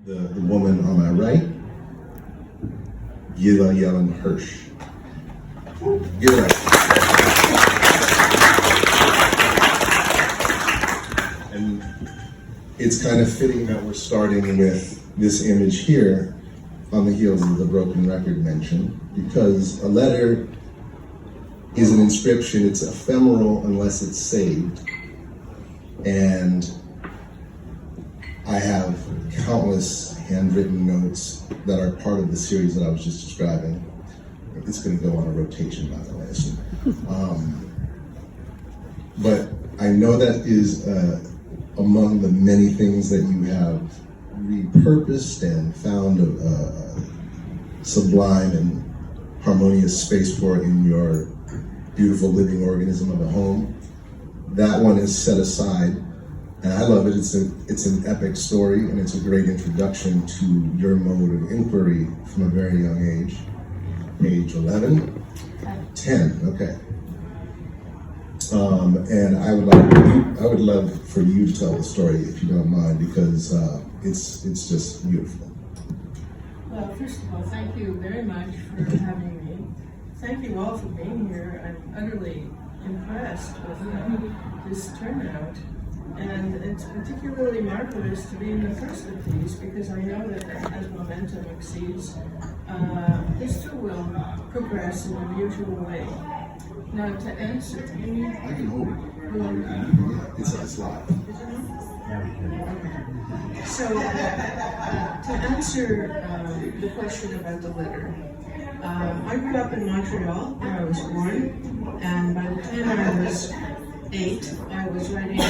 The woman on my right, Gilah Yelin Hirsch. Give it up. And it's kind of fitting that we're starting with this image here on the heels of the broken record mention, because a letter is an inscription. It's ephemeral unless it's saved. And I have countless handwritten notes that are part of the series that I was just describing. It's going to go on a rotation, by the way. But I know that is among the many things that you have repurposed and found a sublime and harmonious space for in your beautiful living organism of a home. That one is set aside, and I love it. It's an epic story, and it's a great introduction to your mode of inquiry from a very young age. Age 11? 10, okay. And I would love for you to tell the story, if you don't mind, because it's just beautiful. Well, first of all, thank you very much for having me. Thank you all for being here. I'm utterly impressed with this turnout. And it's particularly marvelous to be in the first of these, because I know that as momentum exceeds, this too will progress in a mutual way. Now, to answer, I can hold it. It's a slide. So, to answer the question about the letter, I grew up in Montreal, where I was born, and by the time I was 8, I was writing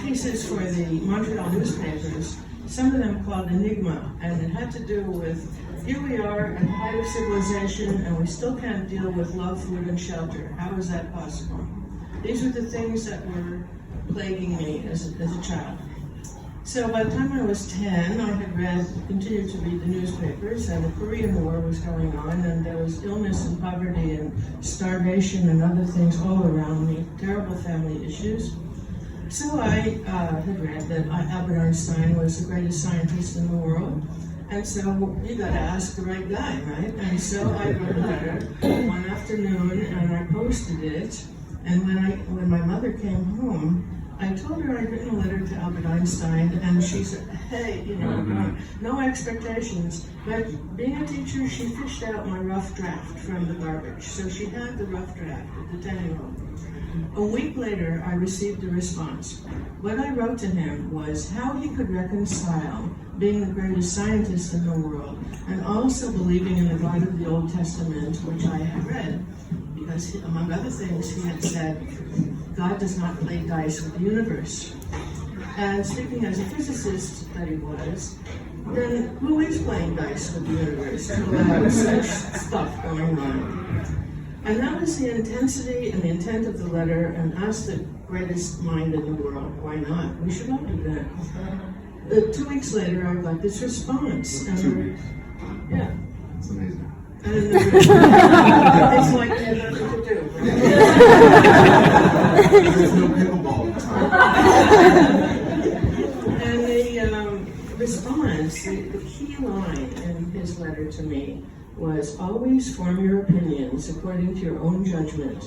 pieces for the Montreal newspapers, some of them called Enigma, and it had to do with, here we are at the height of civilization, and we still can't deal with love, food, and shelter. How is that possible? These were the things that were plaguing me as a child. So by the time I was 10, I had continued to read the newspapers, and the Korean War was going on, and there was illness and poverty and starvation and other things all around me, terrible family issues. So I had read that Albert Einstein was the greatest scientist in the world, and so you got to ask the right guy, right? And so I wrote a letter one afternoon, and I posted it, and when my mother came home, I told her I'd written a letter to Albert Einstein, and she said, hey, no expectations. But being a teacher, she fished out my rough draft from the garbage. So she had the rough draft at the 10-year-old. A week later, I received a response. What I wrote to him was how he could reconcile being the greatest scientist in the world and also believing in the God of the Old Testament, which I had read. Because, among other things, he had said, God does not play dice with the universe. And speaking as a physicist that he was, then who is playing dice with the universe to allow such stuff going on? And that was the intensity and the intent of the letter, and ask the greatest mind in the world, why not? We should all do that. 2 weeks later, I got this response. And 2 weeks? Yeah. It's amazing. And it's like they have nothing to do, right? There's no pickleball time. And the response, the key line in his letter to me was, always form your opinions according to your own judgment.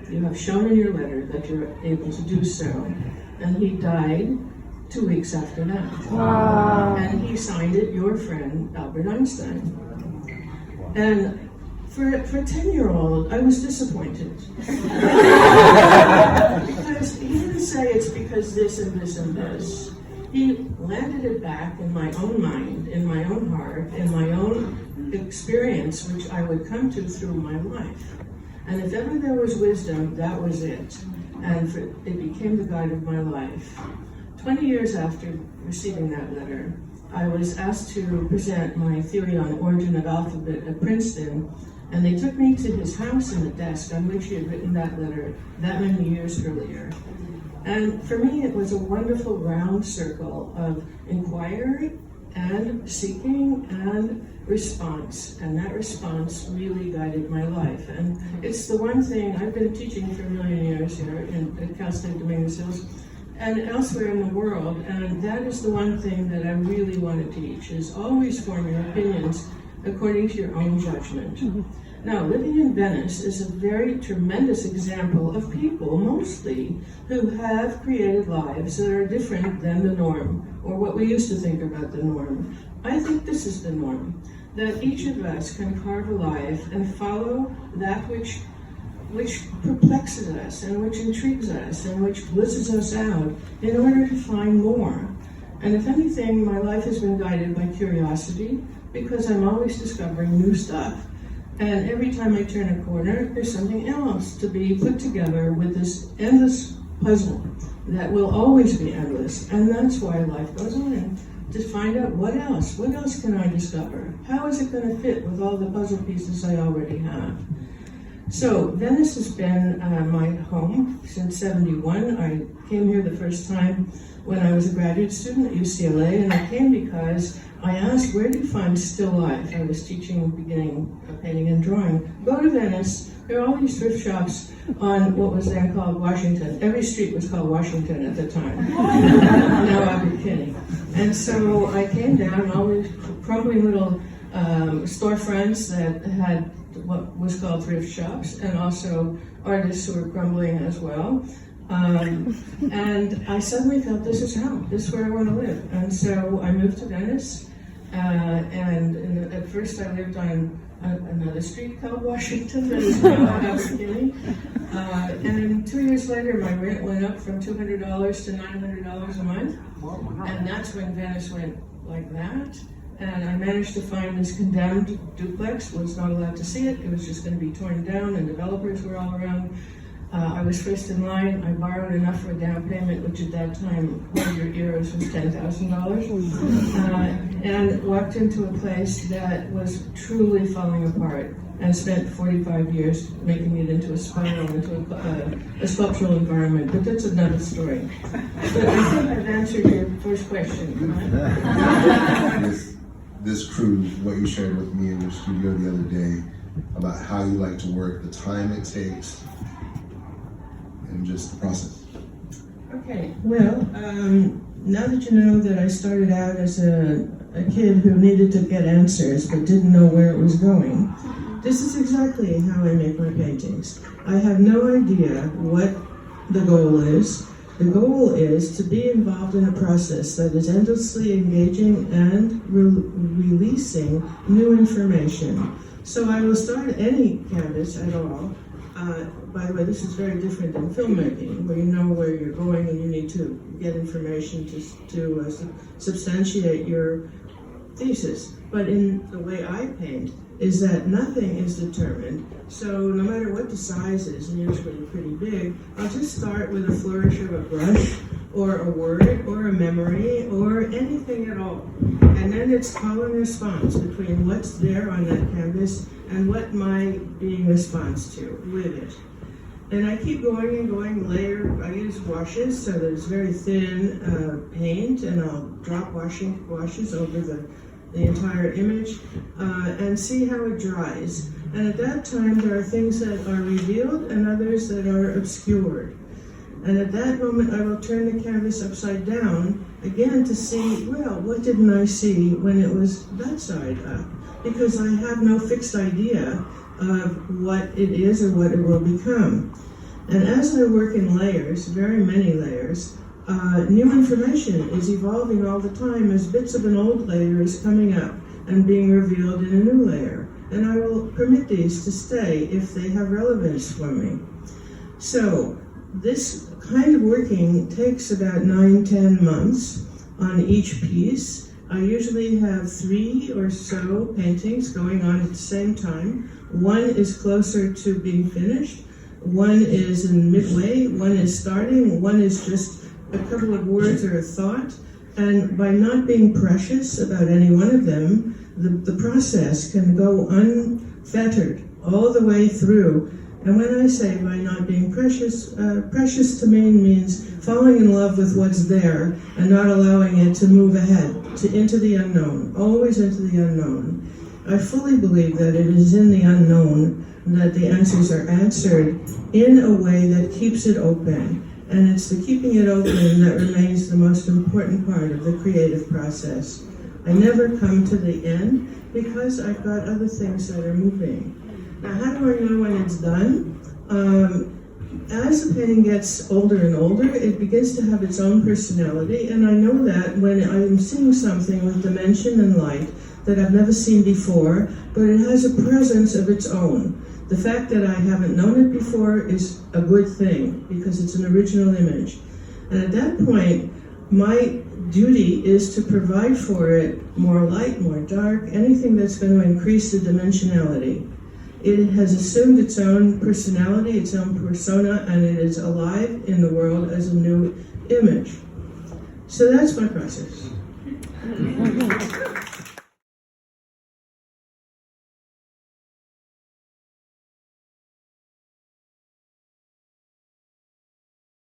You have shown in your letter that you're able to do so. And he died 2 weeks after that. Wow. And he signed it, your friend, Albert Einstein. And for a 10-year-old, I was disappointed. Because he didn't say it's because this and this and this. He landed it back in my own mind, in my own heart, in my own experience, which I would come to through my life. And if ever there was wisdom, that was it. And it became the guide of my life. 20 years after receiving that letter, I was asked to present my theory on the origin of alphabet at Princeton, and they took me to his house and the desk on which he had written that letter that many years earlier. And for me, it was a wonderful round circle of inquiry and seeking and response. And that response really guided my life. And it's the one thing, I've been teaching for a million years here at Cal State Dominguez Hills, and elsewhere in the world. And that is the one thing that I really want to teach, is always form your opinions according to your own judgment. Now, living in Venice is a very tremendous example of people, mostly, who have created lives that are different than the norm, or what we used to think about the norm. I think this is the norm, that each of us can carve a life and follow that which perplexes us, and which intrigues us, and which blitzes us out, in order to find more. And if anything, my life has been guided by curiosity, because I'm always discovering new stuff. And every time I turn a corner, there's something else to be put together with this endless puzzle that will always be endless. And that's why life goes on, to find out what else can I discover? How is it going to fit with all the puzzle pieces I already have? So Venice has been my home since '71. I came here the first time when I was a graduate student at UCLA, and I came because I asked, where do you find still life? I was teaching beginning painting and drawing. Go to Venice. There are all these thrift shops on what was then called Washington. Every street was called Washington at the time. Now I'm kidding. And so I came down, all these crumbling little storefronts that had what was called thrift shops, and also artists who were crumbling as well. And I suddenly felt, this is home. This is where I want to live. And so I moved to Venice. And at first I lived on another street called Washington, that is now Albuquerque. And 2 years later, my rent went up from $200 to $900 a month. And that's when Venice went like that. And I managed to find this condemned duplex, was not allowed to see it. It was just going to be torn down, and developers were all around. I was first in line. I borrowed enough for a down payment, which at that time, 100 euros was $10,000, and walked into a place that was truly falling apart, and spent 45 years making it into a spiral, into a sculptural environment. But that's another story. But I think I've answered your first question. This cruise, what you shared with me in your studio the other day about how you like to work, the time it takes, and just the process. Okay, well, now that you know that I started out as a kid who needed to get answers but didn't know where it was going, this is exactly how I make my paintings. I have no idea what the goal is. The goal is to be involved in a process that is endlessly engaging and releasing new information. So I will start any canvas at all. By the way, this is very different than filmmaking, where you know where you're going and you need to get information to substantiate your thesis. But in the way I paint, is that nothing is determined. So no matter what the size is, and usually pretty big, I'll just start with a flourish of a brush, or a word, or a memory, or anything at all. And then it's call and response between what's there on that canvas and what my being responds to with it. And I keep going and going, layer. I use washes, so that it's very thin paint, and I'll drop washes over the entire image, and see how it dries. And at that time, there are things that are revealed and others that are obscured. And at that moment, I will turn the canvas upside down again to see, well, what didn't I see when it was that side up? Because I have no fixed idea of what it is or what it will become. And as I work in layers, very many layers, new information is evolving all the time as bits of an old layer is coming up and being revealed in a new layer. And I will permit these to stay if they have relevance for me. So this kind of working takes about 9-10 months on each piece. I usually have 3 or so paintings going on at the same time. One is closer to being finished, one is in midway, one is starting, one is just a couple of words or a thought. And by not being precious about any one of them, the process can go unfettered all the way through. And when I say by not being precious, precious to me means falling in love with what's there and not allowing it to move ahead, into the unknown, always into the unknown. I fully believe that it is in the unknown that the answers are answered in a way that keeps it open. And it's the keeping it open that remains the most important part of the creative process. I never come to the end because I've got other things that are moving. Now, how do I know when it's done? As the painting gets older and older, it begins to have its own personality, and I know that when I'm seeing something with dimension and light that I've never seen before, but it has a presence of its own. The fact that I haven't known it before is a good thing, because it's an original image. And at that point, my duty is to provide for it more light, more dark, anything that's going to increase the dimensionality. It has assumed its own personality, its own persona, and it is alive in the world as a new image. So that's my process.